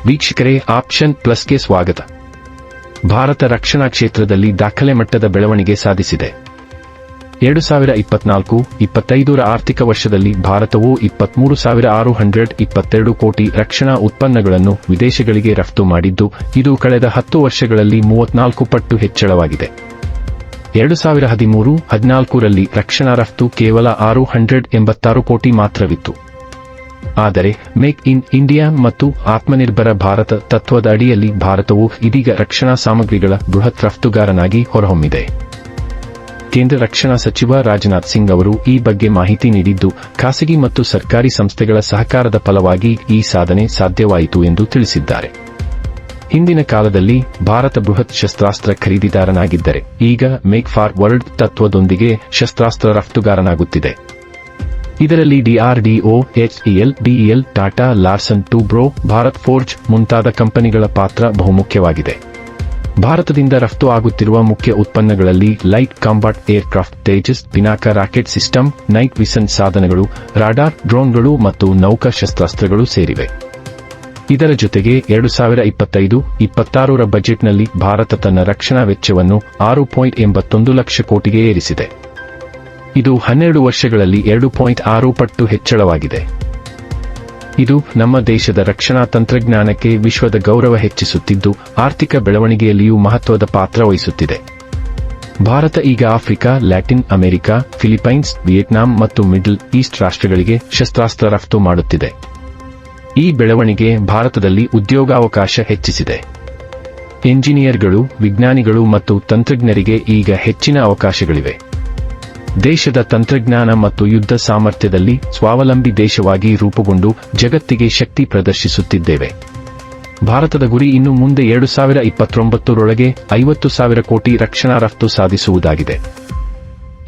ವೀಕ್ಷಕರೇ, ಆಪ್ಷನ್ ಪ್ಲಸ್ಗೆ ಸ್ವಾಗತ. ಭಾರತ ರಕ್ಷಣಾ ಕ್ಷೇತ್ರದಲ್ಲಿ ದಾಖಲೆ ಮಟ್ಟದ ಬೆಳವಣಿಗೆ ಸಾಧಿಸಿದೆ. 2024-25ರ ಆರ್ಥಿಕ ವರ್ಷದಲ್ಲಿ ಭಾರತವು 23,622 ಕೋಟಿ ರಕ್ಷಣಾ ಉತ್ಪನ್ನಗಳನ್ನು ವಿದೇಶಗಳಿಗೆ ರಫ್ತು ಮಾಡಿದ್ದು, ಇದು ಕಳೆದ 10 ವರ್ಷಗಳಲ್ಲಿ 34 ಪಟ್ಟು ಹೆಚ್ಚಳವಾಗಿದೆ. 2013-14ರಲ್ಲಿ ರಕ್ಷಣಾ ರಫ್ತು ಕೇವಲ 686 ಕೋಟಿ ಮಾತ್ರವಿತ್ತು. ಆದರೆ ಮೇಕ್ ಇನ್ ಇಂಡಿಯಾ ಮತ್ತು ಆತ್ಮನಿರ್ಭರ ಭಾರತ ತತ್ವದ ಅಡಿಯಲ್ಲಿ ಭಾರತವು ಇದೀಗ ರಕ್ಷಣಾ ಸಾಮಗ್ರಿಗಳ ಬೃಹತ್ ರಫ್ತುಗಾರನಾಗಿ ಹೊರಹೊಮ್ಮಿದೆ. ಕೇಂದ್ರ ರಕ್ಷಣಾ ಸಚಿವ ರಾಜನಾಥ್ ಸಿಂಗ್ ಅವರು ಈ ಬಗ್ಗೆ ಮಾಹಿತಿ ನೀಡಿದ್ದು, ಖಾಸಗಿ ಮತ್ತು ಸರ್ಕಾರಿ ಸಂಸ್ಥೆಗಳ ಸಹಕಾರದ ಫಲವಾಗಿ ಈ ಸಾಧನೆ ಸಾಧ್ಯವಾಯಿತು ಎಂದು ತಿಳಿಸಿದ್ದಾರೆ. ಹಿಂದಿನ ಕಾಲದಲ್ಲಿ ಭಾರತ ಬೃಹತ್ ಶಸ್ತ್ರಾಸ್ತ್ರ ಖರೀದಿದಾರನಾಗಿದ್ದರೆ, ಈಗ ಮೇಕ್ ಫಾರ್ ವರ್ಲ್ಡ್ ತತ್ವದೊಂದಿಗೆ ಶಸ್ತ್ರಾಸ್ತ್ರ ರಫ್ತುಗಾರನಾಗುತ್ತಿದೆ. ಇದರಲ್ಲಿ DRDO, HAL, BEL, Tata, Larsen Toubro, Bharat Forge ಮುಂತಾದ ಕಂಪನಿಗಳ ಪಾತ್ರ ಬಹುಮುಖ್ಯವಾಗಿದೆ. ಭಾರತದಿಂದ ರಫ್ತು ಆಗುತ್ತಿರುವ ಮುಖ್ಯ ಉತ್ಪನ್ನಗಳಲ್ಲಿ light combat aircraft, Tejas, Pinaka rocket system, night vision ಸಾಧನಗಳು, ರಾಡಾರ್, ಡ್ರೋನ್ಗಳು ಮತ್ತು ನೌಕಾ ಶಸ್ತ್ರಾಸ್ತ್ರಗಳು ಸೇರಿವೆ. ಇದರ ಜೊತೆಗೆ 2025-26ರ ಬಜೆಟ್ನಲ್ಲಿ ಭಾರತ ತನ್ನ ರಕ್ಷಣಾ ವೆಚ್ಚವನ್ನು 6.81 ಲಕ್ಷ ಕೋಟಿಗೆ ಏರಿಸಿದೆ. ಇದು 12 ವರ್ಷಗಳಲ್ಲಿ 2.6 ಪಟ್ಟು ಹೆಚ್ಚಳವಾಗಿದೆ. ಇದು ನಮ್ಮ ದೇಶದ ರಕ್ಷಣಾ ತಂತ್ರಜ್ಞಾನಕ್ಕೆ ವಿಶ್ವದ ಗೌರವ ಹೆಚ್ಚಿಸುತ್ತಿದ್ದು, ಆರ್ಥಿಕ ಬೆಳವಣಿಗೆಯಲ್ಲಿಯೂ ಮಹತ್ವದ ಪಾತ್ರ ವಹಿಸುತ್ತಿದೆ. ಭಾರತ ಈಗ Africa, Latin America, Philippines, Vietnam ಮತ್ತು ಮಿಡಲ್ ಈಸ್ಟ್ ರಾಷ್ಟ್ರಗಳಿಗೆ ಶಸ್ತ್ರಾಸ್ತ್ರ ರಫ್ತು ಮಾಡುತ್ತಿದೆ. ಈ ಬೆಳವಣಿಗೆ ಭಾರತದಲ್ಲಿ ಉದ್ಯೋಗಾವಕಾಶ ಹೆಚ್ಚಿಸಿದೆ. ಎಂಜಿನಿಯರ್ಗಳು, ವಿಜ್ಞಾನಿಗಳು ಮತ್ತು ತಂತ್ರಜ್ಞರಿಗೆ ಈಗ ಹೆಚ್ಚಿನ ಅವಕಾಶಗಳಿವೆ. ದೇಶದ ತಂತ್ರಜ್ಞಾನ ಮತ್ತು ಯುದ್ಧ ಸಾಮರ್ಥ್ಯದಲ್ಲಿ ಸ್ವಾವಲಂಬಿ ದೇಶವಾಗಿ ರೂಪುಗೊಂಡು ಜಗತ್ತಿಗೆ ಶಕ್ತಿ ಪ್ರದರ್ಶಿಸುತ್ತಿದ್ದೇವೆ. ಭಾರತದ ಗುರಿ ಇನ್ನು ಮುಂದೆ 2029ರೊಳಗೆ 50,000 ಕೋಟಿ ರಕ್ಷಣಾ ರಫ್ತು ಸಾಧಿಸುವುದಾಗಿದೆ.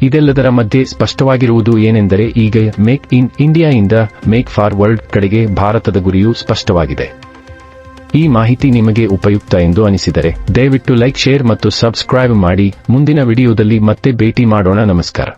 ಇದೆಲ್ಲದರ ಮಧ್ಯೆ ಸ್ಪಷ್ಟವಾಗಿರುವುದು ಏನೆಂದರೆ, ಈಗ ಮೇಕ್ ಇನ್ ಇಂಡಿಯಾಯಿಂದ ಮೇಕ್ ಫಾರ್ ವರ್ಲ್ಡ್ ಕಡೆಗೆ ಭಾರತದ ಗುರಿಯೂ ಸ್ಪಷ್ಟವಾಗಿದೆ. ಈ ಮಾಹಿತಿ ನಿಮಗೆ ಉಪಯುಕ್ತ ಎಂದು ಅನಿಸಿದರೆ ದಯವಿಟ್ಟು ಲೈಕ್, ಶೇರ್ ಮತ್ತು ಸಬ್ಸ್ಕ್ರೈಬ್ ಮಾಡಿ. ಮುಂದಿನ ವಿಡಿಯೋದಲ್ಲಿ ಮತ್ತೆ ಭೇಟಿ ಮಾಡೋಣ. ನಮಸ್ಕಾರ.